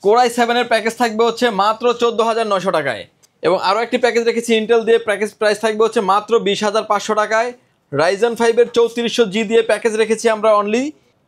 Core i 7 এর package থাকবে হচ্ছে মাত্র 14,900 টাকায়। এবং আরও একটি প্যাকেজ রেখেছি ইন্টেল দিয়ে, প্যাকেজ প্রাইস থাকবে হচ্ছে মাত্র 20,500 টাকায়। রাইজেন 5 এর 3400G দিয়ে প্যাকেজ রেখেছি আমরা অনলি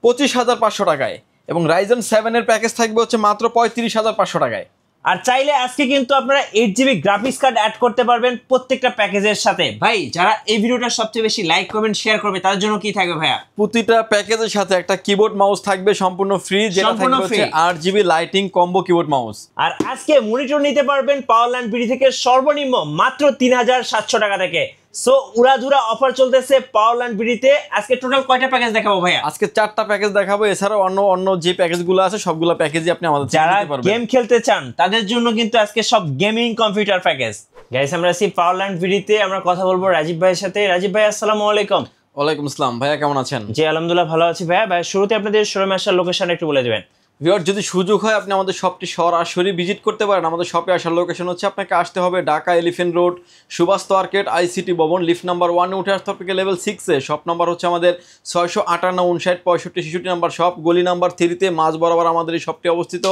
25,500 টাকায়। এবং রাইজেন 7 এর প্যাকেজ থাকবে হচ্ছে মাত্র 35,500 টাকায়। আর চাইলে আজকে কিন্তু আপনারা 8GB গ্রাফিক্স কার্ড অ্যাড করতে পারবেন প্রত্যেকটা প্যাকেজের সাথে। ভাই যারা এই ভিডিওটা সবচেয়ে বেশি লাইক কমেন্ট শেয়ার করবে তাদের জন্য কি থাকবে ভাইয়া? প্রতিটা প্যাকেজের সাথে একটা কিবোর্ড মাউস থাকবে সম্পূর্ণ ফ্রি, যেটা থাকবে হচ্ছে 8GB lighting combo keyboard mouse. আর আজকে মনিটর নিতে পারবেন পাওয়ারল্যান্ড বিডি থেকে সর্বনিম্ন মাত্র 3,700 টাকা থেকে। সো উড়াধুরা অফার চলতেছে পাওয়ারল্যান্ড বিডিতে। আজকে টোটাল কয়টা প্যাকেজ দেখাবো ভাইয়া? আজকে 4টা প্যাকেজ দেখাবো, এছাড়াও অন্য যে প্যাকেজগুলো আছে সবগুলো প্যাকেজই আপনি আমাদের থেকে যারা নিতে পারবেন। গেম খেলতে চান তাদের জন্য কিন্তু আজকে সব গেমিং কম্পিউটার প্যাকেজ। গাইস আমরা আছি পাওয়ারল্যান্ড বিডিতে, আমরা কথা বলবো রাজীব ভাইয়ের সাথে। রাজীব ভাই আসসালামু আলাইকুম। ওয়ালাইকুম আসসালাম ভাইয়া, কেমন আছেন? জি আলহামদুলিল্লাহ ভালো আছি ভাইয়া। ভাই শুরুতে আপনাদের শোরুমে আসার লোকেশন একটু বলে দেবেন। ভিউয়ার যদি সুযোগ হয় আপনি আমাদের শপটি সরাসরি ভিজিট করতে পারেন। আমাদের শপে আসার লোকেশন হচ্ছে আপনাকে আসতে হবে Dhaka elephant road, Subhash market, ICT Bhaban, lift number 1-এ উঠে আসতে হবে লেভেল 6-এ। শপ নাম্বার হচ্ছে আমাদের 658-59-65-66 নাম্বার শপ, গলি নাম্বার 3-তে মাঝ বরাবর আমাদের এই শপটি অবস্থিত।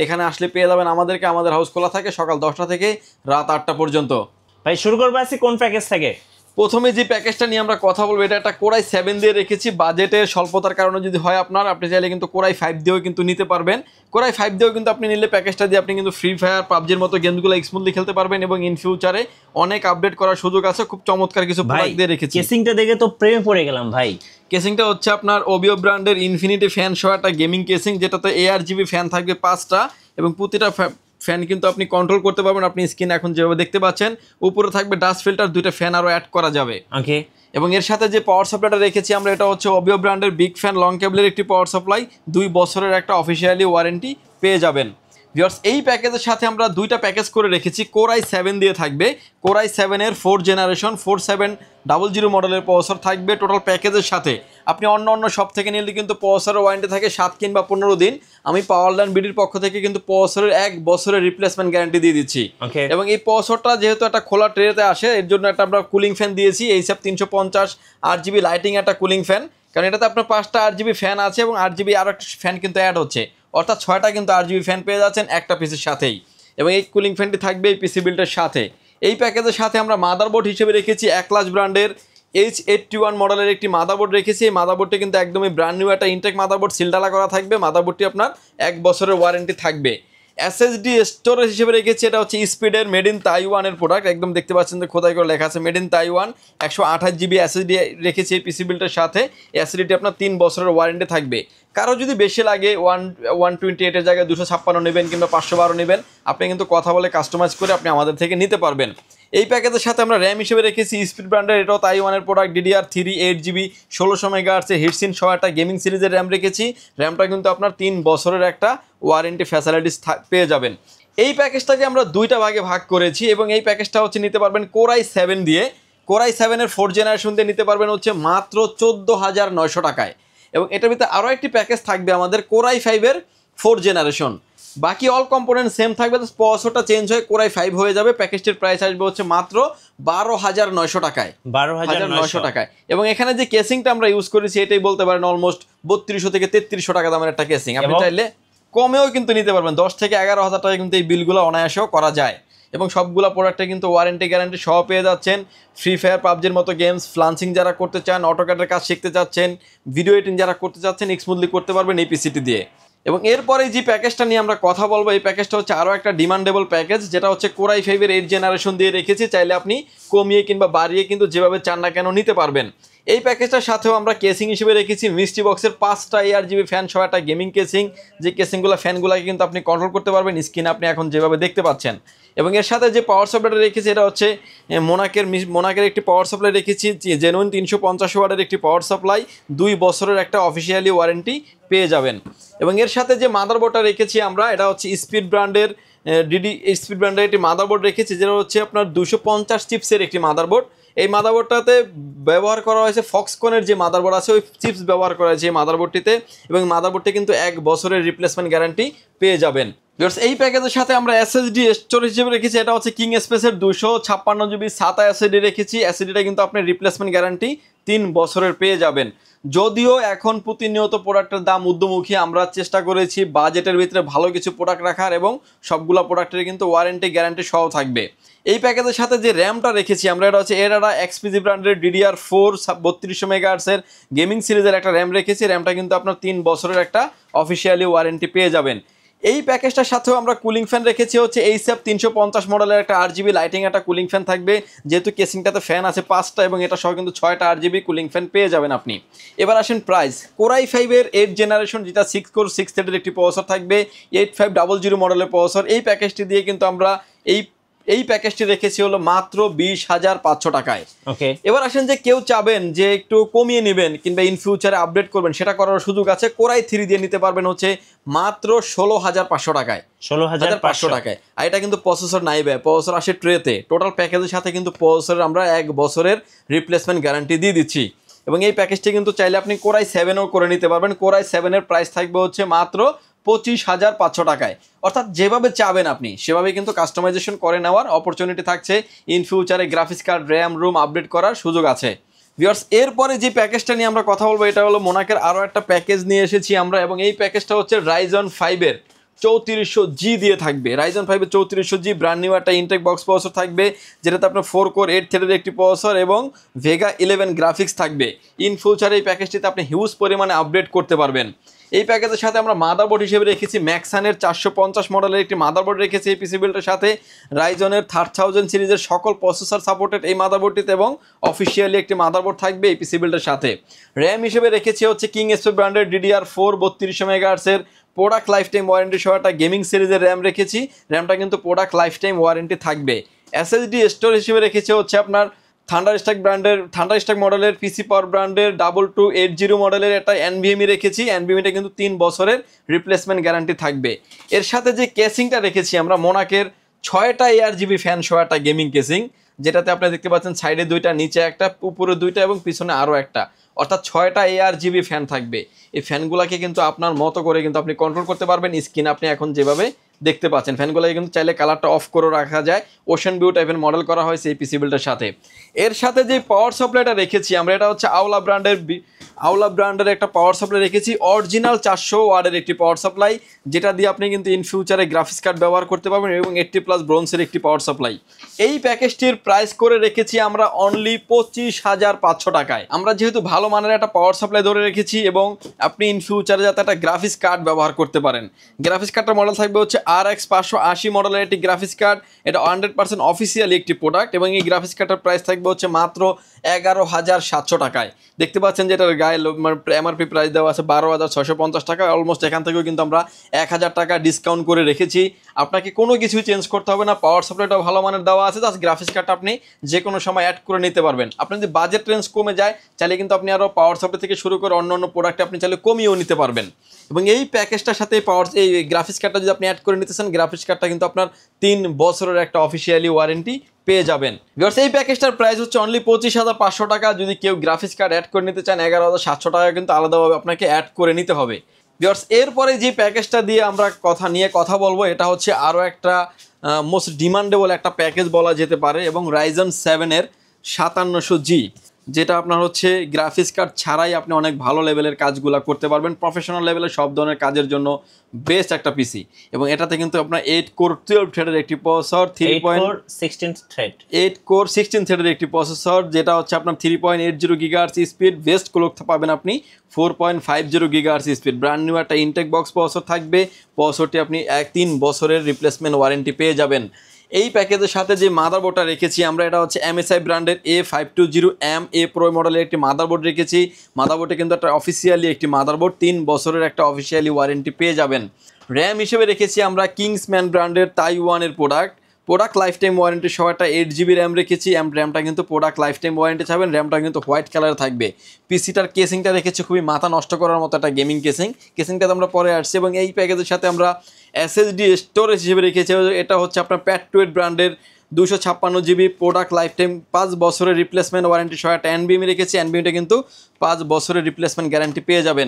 এখানে আসলে পেয়ে যাবেন আমাদেরকে। আমাদের হাউস খোলা থাকে সকাল 10টা থেকে রাত 8টা পর্যন্ত। ভাই শুরু করবো আজকে কোন প্যাকেজ থেকে? প্রথমে যে প্যাকেজটা নিয়ে আমরা কথা বলবো এটা একটা কোরাই 7 দিয়ে রেখেছি। বাজেটের স্বল্পতার কারণে যদি হয় আপনি চাইলে কিন্তু কোরাই 5 দিয়েও কিন্তু নিতে পারবেন। কোরাই 5 দিয়েও কিন্তু আপনি নিলে প্যাকেজটা দিয়ে আপনি কিন্তু ফ্রি ফায়ার, পাবজির মতো গেমগুলো স্মুথলি খেলতে পারবেন এবং ইন ফিউচারে অনেক আপডেট করার সুযোগ আছে। খুব চমৎকার কিছু প্রোডাক্ট দিয়ে রেখেছি। কেসিংটা দেখে তো প্রেমে পড়ে গেলাম ভাই। কেসিংটা হচ্ছে আপনার ওবিও ব্র্যান্ডের ইনফিনিটি ফ্যান সহ একটা গেমিং কেসিং, যেটাতে ARGB ফ্যান থাকবে 5টা এবং প্রতিটা ফ্যান কিন্তু আপনি কন্ট্রোল করতে পারবেন। আপনি স্ক্রিন এখন যেভাবে দেখতে পাচ্ছেন, উপরে থাকবে ডাস্ট ফিল্টার, 2টা ফ্যান আরও অ্যাড করা যাবে। ওকে। এবং এর সাথে যে পাওয়ার সাপ্লাইটা রেখেছি আমরা, এটা হচ্ছে ওবিও ব্র্যান্ডের বিগ ফ্যান লং কেবলের একটি পাওয়ার সাপ্লাই। 2 বছরের একটা অফিসিয়ালি ওয়ারেন্টি পেয়ে যাবেন। ভিউয়ার্স এই প্যাকেজের সাথে আমরা 2টা প্যাকেজ করে রেখেছি। কোরাই 7 দিয়ে থাকবে, কোরাই 7 এর 4th জেনারেশন 4700 মডেলের প্রসেসর থাকবে টোটাল প্যাকেজের সাথে। আপনি অন্য সব থেকে নিলে কিন্তু প্রসেসরের ওয়ারেন্টি থাকে 7 কিংবা 15 দিন। আমি পাওয়ারল্যান্ড বিডির পক্ষ থেকে কিন্তু প্রসেসরের 1 বছরের রিপ্লেসমেন্ট গ্যারান্টি দিয়ে দিচ্ছি। এবং এই প্রসেসরটা যেহেতু একটা খোলা ট্রেতে আসে, এর জন্য একটা আমরা কুলিং ফ্যান দিয়েছি, এইচএফ 350 8GB লাইটিং একটা কুলিং ফ্যান। কারণ এটাতে আপনার 5টা 8GB ফ্যান আছে এবং 8GB আরও একটা ফ্যান কিন্তু অ্যাড হচ্ছে, অর্থাৎ 6টা কিন্তু 8GB ফ্যান পেয়ে যাচ্ছেন একটা পিসের সাথেই। এবং এই কুলিং ফ্যানটি থাকবে এই পিসি বিল্ডের সাথে। এই প্যাকেজের সাথে আমরা মাদারবোর্ড হিসেবে রেখেছি অ্যাক্লাস ব্র্যান্ডের H81 মডেলের একটি মাদারবোর্ড রেখেছি। এই মাদারবোর্ডটি কিন্তু একদমই ব্র্যান্ড নিউ একটা ইনটেক মাদারবোর্ড, সিলডালা করা থাকবে। মাদারবোর্ডটি আপনার 1 বছরের ওয়ারেন্টি থাকবে। SSD স্টোরেজ হিসেবে রেখেছি, এটা হচ্ছে স্পিডের মেড ইন তাইওয়ানের প্রোডাক্ট। একদম দেখতে পাচ্ছেন যে খোদাই করে লেখা আছে made in Taiwan. 128GB SSD রেখেছি এই পিসি বিল্ডের সাথে। SSDটি আপনার 3 বছরের ওয়ারেন্টি থাকবে। কারো যদি বেশি লাগে 128-এর জায়গায় 256 নেবেন কিংবা 512 নেবেন, আপনি কিন্তু কথা বলে কাস্টমাইজ করে আপনি আমাদের থেকে নিতে পারবেন। এই প্যাকেজের সাথে আমরা র্যাম হিসেবে রেখেছি স্পিড ব্র্যান্ডের, এটাও তাইওয়ানের প্রোডাক্ট, DDR3 8GB 1600 মেগাহার্টজের হিটসিন সহ একটা গেমিং সিরিজের র্যাম রেখেছি। র্যামটা কিন্তু আপনার 3 বছরের একটা ওয়ারেন্টি ফ্যাসিলিটিস পেয়ে যাবেন। এই প্যাকেজটাকে আমরা 2টা ভাগে ভাগ করেছি এবং এই প্যাকেজটা হচ্ছে নিতে পারবেন কোরাই 7 দিয়ে। কোরাই 7 এর 4th জেনারেশন দিয়ে নিতে পারবেন হচ্ছে মাত্র 14,900 টাকায়। এবং এটার ভিতরে আরও একটি প্যাকেজ থাকবে আমাদের কোরাই 5 এর 4th জেনারেশন। বাকি অল কম্পোনেন্ট সেম থাকবে, তো প্রসেসরটা চেঞ্জ হয়ে কোরাই 5 হয়ে যাবে। প্যাকেজটির প্রাইস আসবে হচ্ছে মাত্র 12,900 টাকায়। 12,900 টাকায়। এবং এখানে যে কেসিংটা আমরা ইউজ করেছি এটাই বলতে পারেন অলমোস্ট 3200 থেকে 3300 টাকা দামের একটা কেসিং। আপনি চাইলে কমেও কিন্তু নিতে পারবেন, 10 থেকে 11,000 টাকা কিন্তু এই বিলগুলো অনায়াসেও করা যায়। এবং সবগুলো প্রোডাক্টে কিন্তু ওয়ারেন্টি গ্যারান্টি সহ পেয়ে যাচ্ছেন। ফ্রি ফায়ার, পাবজির মতো গেমস, ফ্লান্সিং যারা করতে চান, অটোক্যাডের কাজ শিখতে চাচ্ছেন, ভিডিও এডিটিং যারা করতে চাচ্ছেন, স্মুথলি করতে পারবেন এই পিসিটি দিয়ে। এবং এরপরে যে প্যাকেজটা নিয়ে আমরা কথা বলবো, এই প্যাকেজটা হচ্ছে আরও একটা ডিমান্ডেবল প্যাকেজ, যেটা হচ্ছে কোরাই 5 এর 8th জেনারেশন দিয়ে রেখেছি। চাইলে আপনি কমিয়ে কিংবা বাড়িয়ে কিন্তু যেভাবে চান না কেন নিতে পারবেন। এই প্যাকেজটার সাথেও আমরা কেসিং হিসেবে রেখেছি মিস্ট্রি বক্সের 5টা ARGB ফ্যান সহ একটা গেমিং কেসিং, যে কেসিংগুলো ফ্যানগুলোকে কিন্তু আপনি কন্ট্রোল করতে পারবেন স্ক্রিনে আপনি এখন যেভাবে দেখতে পাচ্ছেন। এবং এর সাথে যে পাওয়ার সাপ্লাইটা রেখেছি এটা হচ্ছে মোনাকের একটি পাওয়ার সাপ্লাই রেখেছি, জেনুইন 350 ওয়াটের একটি পাওয়ার সাপ্লাই। 2 বছরের একটা অফিসিয়ালি ওয়ারেন্টি পেয়ে যাবেন। এবং এর সাথে যে মাদারবোর্ডটা রেখেছি আমরা, এটা হচ্ছে স্পিড ব্র্যান্ডের স্পিড ব্র্যান্ডের একটি মাদারবোর্ড রেখেছি, যেটা হচ্ছে আপনার 250 চিপসের একটি মাদারবোর্ড। এই মাদারবোর্ডটাতে ব্যবহার করা হয়েছে ফক্সকনের যে মাদারবোর্ড আছে ওই চিপস ব্যবহার করা হয়েছে এই মাদারবোর্ডটিতে। এবং মাদারবোর্ডটি কিন্তু 1 বছরের রিপ্লেসমেন্ট গ্যারান্টি পেয়ে যাবেন। এই প্যাকেজের সাথে আমরা SSD স্টোরেজ হিসেবে রেখেছি, এটা হচ্ছে কিং স্পেসের 256GB SATA SSD রেখেছি। SSDটা কিন্তু আপনি রিপ্লেসমেন্ট গ্যারান্টি 3 বছরের পেয়ে যাবেন। যদিও এখন প্রতিনিয়ত প্রোডাক্টের দাম ঊর্ধ্বমুখী, আমরা চেষ্টা করেছি বাজেটের ভিতরে ভালো কিছু প্রোডাক্ট রাখার এবং সবগুলো প্রোডাক্টের কিন্তু ওয়ারেন্টি গ্যারান্টি সহ থাকবে। এই প্যাকেজের সাথে যে র্যামটা রেখেছি আমরা, এটা হচ্ছে এরাডা এক্সপিজি ব্র্যান্ডের DDR4 3200 মেগাহার্টজের গেমিং সিরিজের একটা র্যাম রেখেছি। র্যামটা কিন্তু আপনার 3 বছরের একটা অফিসিয়ালি ওয়ারেন্টি পেয়ে যাবেন। এই প্যাকেজটার সাথেও আমরা কুলিং ফ্যান রেখেছি হচ্ছে এইচএফ 350 মডেলের একটা RGB লাইটিং একটা কুলিং ফ্যান থাকবে, যেহেতু কেসিংটাতে ফ্যান আছে 5টা এবং এটা সহ কিন্তু 6টা RGB কুলিং ফ্যান পেয়ে যাবেন আপনি। এবার আসেন প্রাইস। Core i5-এর 8 জেনারেশন, যেটা 6 কোর 6 থ্রেডের একটি প্রসেসর থাকবে, 8500 মডেলের প্রসেসর। এই প্যাকেজটি দিয়ে কিন্তু আমরা এই প্যাকেজটি রেখেছি হলো মাত্র 20,500 টাকায়। ওকে, এবার আসেন যে কেউ চাবেন যে একটু কমিয়ে নেবেন কিংবা ইন ফিউচারে আপডেট করবেন, সেটা করার সুযোগ আছে। Core i3 দিয়ে নিতে পারবেন হচ্ছে মাত্র 16,500 টাকায়, 16,500 টাকায়। আর এটা কিন্তু প্রসেসর নাই ভাই, প্রসেসর আসে ট্রেতে। টোটাল প্যাকেজের সাথে কিন্তু প্রসেসরের আমরা 1 বছরের রিপ্লেসমেন্ট গ্যারান্টি দিয়ে দিচ্ছি। এবং এই প্যাকেজটি কিন্তু চাইলে আপনি Core i7ও করে নিতে পারবেন। Core i7-এর প্রাইস থাকবে হচ্ছে মাত্র 25,500 টাকায়। অর্থাৎ যেভাবে চাবেন আপনি সেভাবে কিন্তু কাস্টমাইজেশন করে নেওয়ার অপরচুনিটি থাকছে। ইন ফিউচারে graphics card, RAM, room update করার সুযোগ আছে। ভিউয়ার্স, এরপরে যে প্যাকেজটা নিয়ে আমরা কথা বলবো, এটা হলো মোনাকের আরও একটা প্যাকেজ নিয়ে এসেছি আমরা, এবং এই প্যাকেজটা হচ্ছে Ryzen 5-এর 3400G দিয়ে থাকবে। Ryzen 5-এর 3400G ব্র্যান্ড নিউ একটা ইনটেক বক্স প্রসেসর থাকবে, যেটাতে আপনার 4 কোর 8 থ্রেডের একটি প্রসেসর এবং Vega 11 গ্রাফিক্স থাকবে। ইন ফিউচারে এই প্যাকেজটিতে আপনি হিউজ পরিমাণে আপডেট করতে পারবেন। এই প্যাকেজের সাথে আমরা মাদারবোর্ড হিসেবে রেখেছি ম্যাক্সানের 450 মডেলের একটি মাদারবোর্ড রেখেছি এই পিসি বিল্ডের সাথে। রাইজনের 3000 সিরিজের সকল প্রসেসর সাপোর্টেড এই মাদারবোর্ডটিতে, এবং অফিসিয়ালি একটি মাদারবোর্ড থাকবে এই পিসি বিল্ডের সাথে। র্যাম হিসেবে রেখেছি হচ্ছে কিং এসপি ব্র্যান্ডের DDR4 3200 মেগাহার্টজের প্রোডাক্ট লাইফ টাইম ওয়ারেন্টি সহ একটা গেমিং সিরিজের র্যাম রেখেছি। র্যামটা কিন্তু প্রোডাক্ট লাইফ টাইম ওয়ারেন্টি থাকবে। এসএসডি স্টোরেজ হিসেবে রেখেছি হচ্ছে আপনার থান্ডারস্ট্যাক মডেলের পিসি পাওয়ার ব্র্যান্ডের 2280 মডেলের একটা NVMe রেখেছি। NVMeটা কিন্তু 3 বছরের রিপ্লেসমেন্ট গ্যারান্টি থাকবে। এর সাথে যে কেসিংটা রেখেছি আমরা, মোনাকের 6টা ARGB ফ্যান সহ একটা গেমিং কেসিং, যেটাতে আপনি দেখতে পাচ্ছেন সাইডে 2টা, নিচে একটা, উপরে 2টা এবং পিছনে আরও একটা, অর্থাৎ 6টা ARGB ফ্যান থাকবে। এই ফ্যানগুলোকে কিন্তু আপনার মতো করে কিন্তু আপনি কন্ট্রোল করতে পারবেন। স্ক্রিন আপনি এখন যেভাবে দেখতে পাচ্ছেন, ফ্যানগুলোকে কিন্তু চাইলে কালারটা অফ করে রাখা যায়। ওশান ভিউ টাইপের মডেল করা হয়েছে এই পিসি বিল্ডের সাথে। এর সাথে যে পাওয়ার সাপ্লাইটা রেখেছি আমরা, এটা হচ্ছে আওলা ব্র্যান্ডের একটা পাওয়ার সাপ্লাই রেখেছি। অরিজিনাল 400 ওয়াটের একটি পাওয়ার সাপ্লাই, যেটা দিয়ে আপনি কিন্তু ইন ফিউচারে গ্রাফিক্স কার্ড ব্যবহার করতে পারবেন, এবং 80+ ব্রোঞ্জের একটি পাওয়ার সাপ্লাই। এই প্যাকেজটির প্রাইস করে রেখেছি আমরা অনলি 25,500 টাকায়। আমরা যেহেতু ভালো মানের একটা পাওয়ার সাপ্লাই ধরে রেখেছি, এবং আপনি ইন ফিউচারে যাতে একটা গ্রাফিক্স কার্ড ব্যবহার করতে পারেন। গ্রাফিক্স কার্ডটার মডেল থাকবে হচ্ছে RX 580 মডেলের একটি গ্রাফিক্স কার্ড। এটা 100% অফিসিয়ালি একটি প্রোডাক্ট, এবং এই গ্রাফিক্স কার্ডটার প্রাইস থাকবে হচ্ছে মাত্র 11,700 টাকায়। দেখতে পাচ্ছেন যে এটার গায়ে MRP প্রাইস দেওয়া আছে 12,650 টাকা। অলমোস্ট এখান থেকেও কিন্তু আমরা 1000 টাকা ডিসকাউন্ট করে রেখেছি। আপনাকে কোনো কিছুই চেঞ্জ করতে হবে না, পাওয়ার সাপ্লাইটাও ভালো মানের দেওয়া আছে। জাস্ট গ্রাফিক্স কার্ডটা আপনি যে কোনো সময় অ্যাড করে নিতে পারবেন। আপনার যদি বাজেট রেঞ্জ কমে যায়, চাইলে কিন্তু আপনি আরও পাওয়ার সাপ্লাই থেকে শুরু করে অন্য প্রোডাক্টে আপনি চাইলে কমিয়েও নিতে পারবেন। এবং এই প্যাকেজটার সাথে এই গ্রাফিক্স কার্ডটা যদি আপনি অ্যাড করে নিতে চান, গ্রাফিক্স কার্ডটা কিন্তু আপনার 3 বছরের একটা অফিসিয়ালি ওয়ারেন্টি পেয়ে যাবেন। ভিউয়ার্স, এই প্যাকেজটার প্রাইস হচ্ছে অনলি 25,500 টাকা। যদি কেউ গ্রাফিক্স কার্ড অ্যাড করে নিতে চান, 11,700 টাকা কিন্তু আলাদাভাবে আপনাকে অ্যাড করে নিতে হবে। ভিউয়ার্স, এরপরে যে প্যাকেজটা দিয়ে আমরা কথা বলবো, এটা হচ্ছে আরও একটা মোস্ট ডিমান্ডেবল একটা প্যাকেজ বলা যেতে পারে, এবং Ryzen 7-এর 5700G, যেটা আপনার হচ্ছে গ্রাফিক্স কার্ড ছাড়াই আপনি অনেক ভালো লেভেলের কাজগুলো করতে পারবেন। প্রফেশনাল লেভেলের সব ধরনের কাজের জন্য বেস্ট একটা পিসি। এবং এটা থেকে কিন্তু আপনার 8 কোর 12 থ্রেডের একটি প্রসেসর, 8 কোর 16 থ্রেডের একটি প্রসেসর, যেটা হচ্ছে আপনার 3.80 গিগাহার্টজ স্পিড, বেস্ট ক্লক পাবেন আপনি 4.50 গিগাহার্টজ স্পিড। ব্র্যান্ড নিউ একটা ইনটেক বক্স প্রসেসর থাকবে। প্রসেসরটি আপনি 3 বছরের রিপ্লেসমেন্ট ওয়ারেন্টি পেয়ে যাবেন। এই প্যাকেজের সাথে যে মাদারবোর্ডটা রেখেছি আমরা, এটা হচ্ছে MSI ব্র্যান্ডের A520M A Pro মডেলের একটি মাদারবোর্ড রেখেছি। মাদারবোর্ডে কিন্তু একটা অফিসিয়ালি একটি মাদারবোর্ড, 3 বছরের একটা অফিসিয়ালি ওয়ারেন্টি পেয়ে যাবেন। র্যাম হিসেবে রেখেছি আমরা কিংসম্যান ব্র্যান্ডের তাইওয়ানের প্রোডাক্ট লাইফ টাইম ওয়ারেন্টি সহ একটা 8GB র্যাম রেখেছি। র্যামটা কিন্তু প্রোডাক্ট লাইফ টাইম ওয়ারেন্টি পাবেন। র্যামটা কিন্তু হোয়াইট কালার থাকবে। পিসিটার কেসিংটা রেখেছি খুবই মাথা নষ্ট করার মতো একটা গেমিং কেসিংটাতে আমরা পরে আসছি। এবং এই প্যাকেজের সাথে আমরা SSD স্টোরেজ হিসেবে রেখেছি, এটা হচ্ছে আপনার Pat2 ব্র্যান্ডের 256GB প্রোডাক্ট লাইফ টাইম 5 বছরের রিপ্লেসমেন্ট ওয়ারেন্টি সহ একটা NVMe রেখেছি। NVMeটা কিন্তু 5 বছরের রিপ্লেসমেন্ট গ্যারান্টি পেয়ে যাবেন।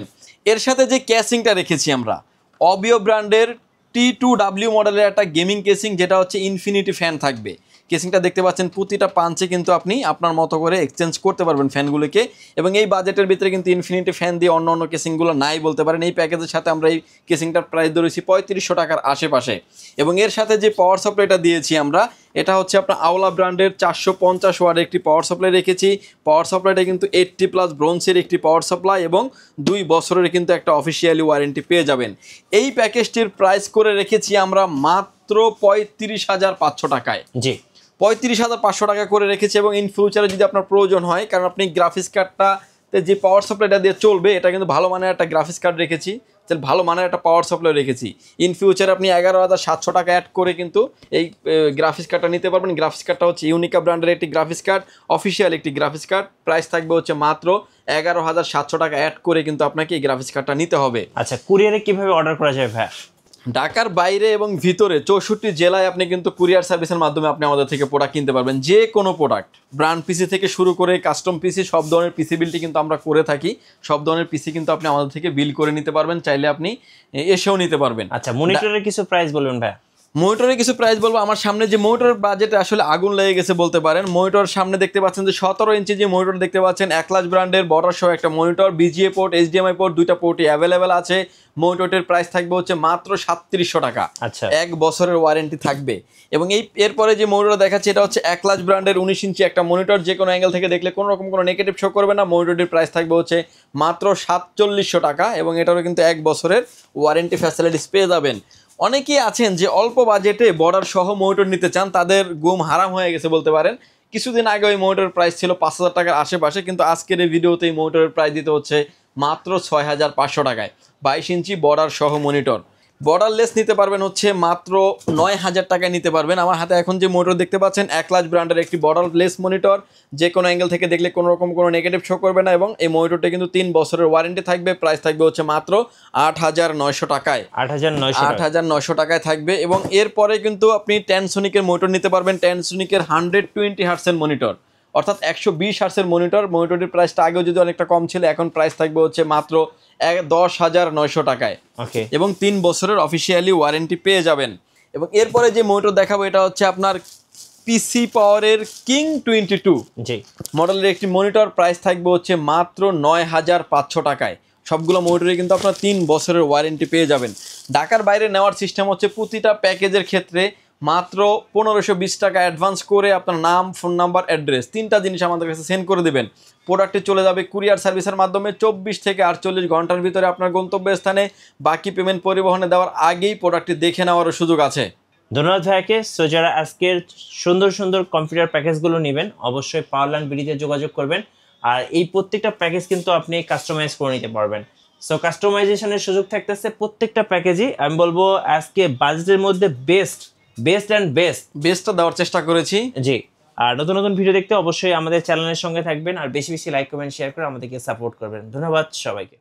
এর সাথে যে কেসিংটা রেখেছি আমরা, অবিও ব্র্যান্ডের T2W মডেলের একটা গেমিং কেসিং, যেটা হচ্ছে ইনফিনিটি ফ্যান থাকবে। কেসিংটা দেখতে পাচ্ছেন প্রতিটা পাঞ্চে কিন্তু আপনি আপনার মতো করে এক্সচেঞ্জ করতে পারবেন ফ্যানগুলোকে। এবং এই বাজেটের ভিতরে কিন্তু ইনফিনিটি ফ্যান দিয়ে অন্য অন্য কেসিংগুলো নাই বলতে পারেন। এই প্যাকেজের সাথে আমরা এই কেসিংটার প্রাইস ধরেছি 3500 টাকার আশেপাশে। এবং এর সাথে যে পাওয়ার সাপ্লাইটা দিয়েছি আমরা, এটা হচ্ছে আপনার আওলা ব্র্যান্ডের 450 ওয়াটের একটি পাওয়ার সাপ্লাই রেখেছি। পাওয়ার সাপ্লাইটা কিন্তু 80+ ব্রোঞ্জের একটি পাওয়ার সাপ্লাই এবং 2 বছরের কিন্তু একটা অফিসিয়ালি ওয়ারেন্টি পেয়ে যাবেন। এই প্যাকেজটির প্রাইস করে রেখেছি আমরা মাত্র 35,500 টাকায়। জি, 35,500 টাকা করে রেখেছি। এবং ইন ফিউচারে যদি আপনার প্রয়োজন হয়, কারণ আপনি গ্রাফিক্স কার্ডটাতে যে পাওয়ার সাপ্লাইটা দিয়ে চলবে, এটা কিন্তু ভালো মানের একটা গ্রাফিক্স কার্ড রেখেছি, ভালো মানের একটা পাওয়ার সাপ্লাই রেখেছি। ইন ফিউচারে আপনি 11,700 টাকা অ্যাড করে কিন্তু এই গ্রাফিক্স কার্ডটা নিতে পারবেন। গ্রাফিক্স কার্ডটা হচ্ছে ইউনিকা ব্র্যান্ডের একটি গ্রাফিক্স কার্ড, অফিসিয়াল একটি গ্রাফিক্স কার্ড। প্রাইস থাকবে হচ্ছে মাত্র 11,700 টাকা অ্যাড করে কিন্তু আপনাকে এই গ্রাফিক্স কার্ডটা নিতে হবে। আচ্ছা, কুরিয়ারে কিভাবে অর্ডার করা যায় ভাই? ঢাকার বাইরে এবং ভিতরে 64 জেলায় আপনি কিন্তু কুরিয়ার সার্ভিসের মাধ্যমে আপনি আমাদের থেকে প্রোডাক্ট কিনতে পারবেন। যে কোনো প্রোডাক্ট, ব্র্যান্ড পিসি থেকে শুরু করে কাস্টম পিসি, সব ধরনের পিসি বিলটি কিন্তু আমরা করে থাকি। সব ধরনের পিসি কিন্তু আপনি আমাদের থেকে বিল করে নিতে পারবেন, চাইলে আপনি এসেও নিতে পারবেন। আচ্ছা, মনিটরের কিছু প্রাইস বলুন ভাই। মনিটরের কিছু প্রাইস বলবো। আমার সামনে যে মনিটরের বাজেটে আসলে আগুন লেগে গেছে বলতে পারেন। মনিটর সামনে দেখতে পাচ্ছেন যে 17 ইঞ্চি যে মনিটর দেখতে পাচ্ছেন, অ্যাক্লাস ব্র্যান্ডের বর্ডার সহ একটা monitor, VGA port, HDMI port, দুইটা পোর্টই অ্যাভেলেবেল আছে। মনিটরের প্রাইস থাকবে হচ্ছে মাত্র 3700 টাকা। আচ্ছা, 1 বছরের ওয়ারেন্টি থাকবে। এবং এরপরে যে মনিটর দেখাচ্ছে, এটা হচ্ছে অ্যাক্লাস ব্র্যান্ডের 19 ইঞ্চি একটা মনিটর। যে কোনো অ্যাঙ্গেল থেকে দেখলে কোনো রকম কোনো নেগেটিভ শো করবে না। মনিটরটির প্রাইস থাকবে হচ্ছে মাত্র 4700 টাকা। এবং এটারও কিন্তু 1 বছরের ওয়ারেন্টি ফ্যাসিলিটিস পেয়ে যাবেন। অনেকেই আছেন যে অল্প বাজেটে বর্ডার সহ মনিটর নিতে চান, তাদের ঘুম হারাম হয়ে গেছে বলতে পারেন। কিছুদিন আগে ওই মনিটরের প্রাইস ছিল 5,000 টাকার আশেপাশে, কিন্তু আজকের এই ভিডিওতে এই মনিটরের প্রাইস দিতে হচ্ছে মাত্র 6,500 টাকায়। 22 ইঞ্চি বর্ডার সহ মনিটর। বর্ডারলেস নিতে পারবেন হচ্ছে মাত্র 9,000 টাকায় নিতে পারবেন। আমার হাতে এখন যে মনিটর দেখতে পাচ্ছেন, অ্যাক্লাস ব্র্যান্ডের একটি বর্ডারলেস মনিটর। যে কোনো অ্যাঙ্গেল থেকে দেখলে কোনো রকম কোনো নেগেটিভ শো করবে না। এবং এই মনিটরটা কিন্তু 3 বছরের ওয়ারেন্টি থাকবে। প্রাইস থাকবে হচ্ছে মাত্র 8,900 টাকায়। 8,900 টাকায় থাকবে। এবং এরপরে কিন্তু আপনি ট্যানসোনিকের মনিটর নিতে পারবেন। ট্যানসোনিকের 120 হার্টসের মনিটর, অর্থাৎ 120 হার্টসের মনিটর। মনিটরটির প্রাইসটা আগেও যদি অনেকটা কম ছিল, এখন প্রাইস থাকবে হচ্ছে মাত্র 10,900 টাকায়। ওকে। এবং 3 বছরের অফিসিয়ালি ওয়ারেন্টি পেয়ে যাবেন। এবং এরপরে যে মনিটর দেখাবো, এটা হচ্ছে আপনার পিসি পাওয়ারের কিং 22 জি মডেলের একটি মনিটর। প্রাইস থাকবে হচ্ছে মাত্র 9,500 টাকায়। সবগুলো মনিটরে কিন্তু আপনার 3 বছরের ওয়ারেন্টি পেয়ে যাবেন। ঢাকার বাইরে নেওয়ার সিস্টেম হচ্ছে প্রতিটা প্যাকেজের ক্ষেত্রে মাত্র 1520 টাকা অ্যাডভান্স করে আপনার নাম, ফোন নাম্বার, অ্যাড্রেস, 3টা জিনিস আমাদের কাছে সেন্ড করে দেবেন। প্রোডাক্টটি চলে যাবে কুরিয়ার সার্ভিসের মাধ্যমে 24 থেকে 48 ঘন্টার ভিতরে আপনার গন্তব্যস্থানে। বাকি পেমেন্ট পরিবহনে দেওয়ার আগেই প্রোডাক্টটি দেখে নেওয়ারও সুযোগ আছে। ধন্যবাদ ভাইয়াকে। সো যারা আজকের সুন্দর সুন্দর কম্পিউটার প্যাকেজগুলো নেবেন, অবশ্যই পাওয়ারল্যান্ড বিডিতে যোগাযোগ করবেন। আর এই প্রত্যেকটা প্যাকেজ কিন্তু আপনি কাস্টমাইজ করে নিতে পারবেন। সো কাস্টমাইজেশনের সুযোগ থাকতেছে প্রত্যেকটা প্যাকেজই। আমি বলবো আজকে বাজেটের মধ্যে বেস্টটা দেওয়ার চেষ্টা করেছি। জি। আর নতুন নতুন ভিডিও দেখতে অবশ্যই আমাদের চ্যানেলের সঙ্গে থাকবেন। আর বেশি বেশি লাইক, কমেন্ট, শেয়ার করে আমাদেরকে সাপোর্ট করবেন। ধন্যবাদ সবাইকে।